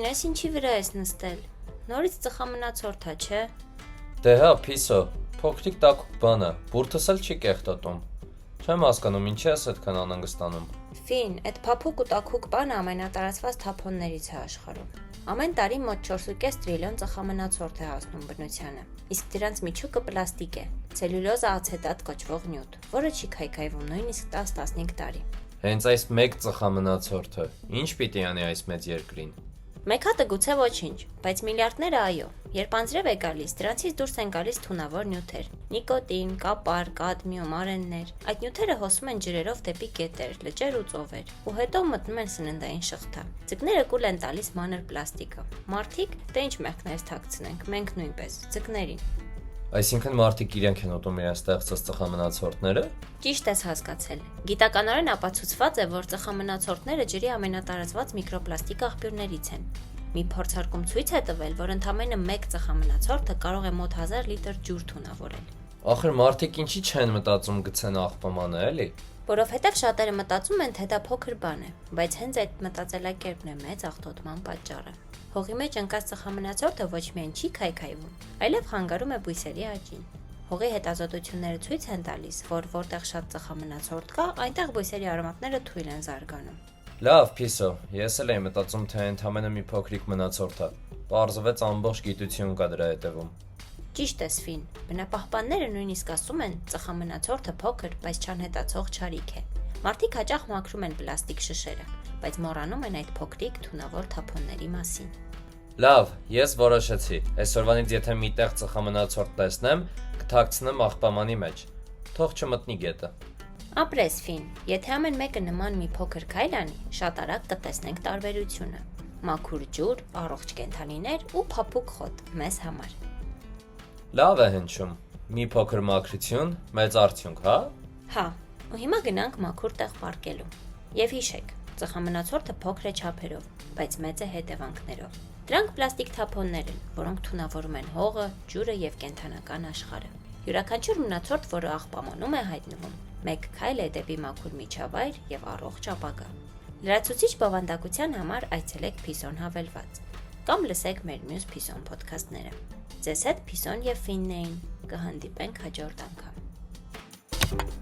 ես ինչի վրա ես նստել, նորից ծխամնացորդա, չէ? Դե հա, Փիսո, փոքրիկ տաքուկ բան է, բուրդս էլ չի կեղտոտում։ Չեմ հասկանում, ինչի ես այդքան անհանգստանում։ Ֆին, այդ փափուկ ու տաքուկ բանը ամենատարածված թափոններից է աշխարհում։ Ամեն տարի մոտ 4.5 տրիլիոն ծխամնացորդ է հասնում բնությանը, իսկ դրանց միջուկը պլաստիկ է, ցելյուլոզա ացետատ կոչվող նյութ, որը չի քայքայվում նույնիսկ 10-15 տարի։ Հենց այս մեկ ծխամնացորդը, ինչ պիտի անի այս մեծ երկրին։ Մեկ հատը գուցե ոչինչ, բայց միլիարդները այո։ Երբ անձրև է գալիս, դրանցից դուրս են գալիս թունավոր նյութեր՝ նիկոտին, կապար, կադմիում, արեններ։ Այդ նյութերը հոսում են ջրերով դեպի գետեր, լճեր ու ծովեր, ու հետո մտնում են սննդային շղթա։ Ձկները կուլ են տալիս մանր պլաստիկը։ Մարդիկ, դե ինչ մեղքներս թաքցնենք, մենք նույնպես, ձկներին։ Այսինքն մարդիկ իրենք են ուտում իրենց ստեղծած ծխամնացորդները։ Ճիշտ ես հասկացել։ Գիտականորեն ապացուցված է, որ ծխամնացորդները ջրի ամենատարածված միկրոպլաստիկ աղբյուրներից են։ Մի փորձարկում ցույց է տվել, որ ընդամենը մեկ ծխամնացորդը կարող է մոտ 1000 լիտր ջուր թունավորել։ Ախր մարդիկ ինչի չեն մտածում գցեն աղբամանը, էլի։ Որովհետև շատերը մտածում են, թե դա փոքր բան է, բայց հենց այդ մտածելակերպն է մեծ աղտոտման պատճառը։ Հողի մեջ ընկած ծխամնացորդը ոչ միայն չի քայքայվում, այլև խանգարում է բույսերի աճին։ Հողի հետազոտությունները ցույց են տալիս, որ որտեղ շատ ծխամնացորդ կա, այնտեղ բույսերի արմատները թույլ են զարգանում։ Լավ, Փիսո, ես էլ եմ մտածում, թե ընդամենը մի փոքրիկ մնացորդ է։ Պարզվեց ամբողջ գիտություն կա դրա հետևում։ Ճիշտ ես, Ֆին։ Բնապահպանները նույնիսկ ասում են, ծխամնացորդը փոքր, բայց չանհետացող չարիք է։ Մարդիկ հաճախ մաքրում են պլաստիկ շշերը, բայց մոռանում են այդ փոքրիկ թունավոր թափոնների մասին։ Լավ, ես որոշեցի։ Այսօրվանից եթե մի տեղ ծխամնացորդ տեսնեմ, կթաքցնեմ աղբամանի մեջ։ Թող չմտնի գետը։ Ապրես, Ֆին, եթե ամեն մեկը նման մի փոքր քայլ անի, շատ արագ կտեսնենք տարբերությունը։ Մաքուր ջուր, առողջ կենդանիներ ու փափուկ խոտ մեզ համար։ Լավ է հնչում։ Մի փոքր մաքրություն, մեծ արդյունք, հա։ Հա, ու հիմա գնանք մաքուր տեղ պարկելու։ Եվ հիշեք, ծխամնացորդը փոքր է չափերով, բայց մեծ է հետևանքներով։ Դրանք պլաստիկ թափոններ են, որոնք թունավորում են հողը, ջուրը եւ կենդանական աշխարհը։ Յուրաքանչյուր մնացորդ, որը աղբամանում է հայտնվում, մեկ քայլ է դեպի մաքուր միջավայր եւ առողջ ապագա։ Լրացուցիչ բովանդակության համար այցելեք Փիսոն հավելված կամ լսեք մեր մյուս Փիսոն ոդքասթները։ Ձեզ հետ Փիսոն եւ Ֆինն էին։ Կհանդիպենք հաջորդ անգամ։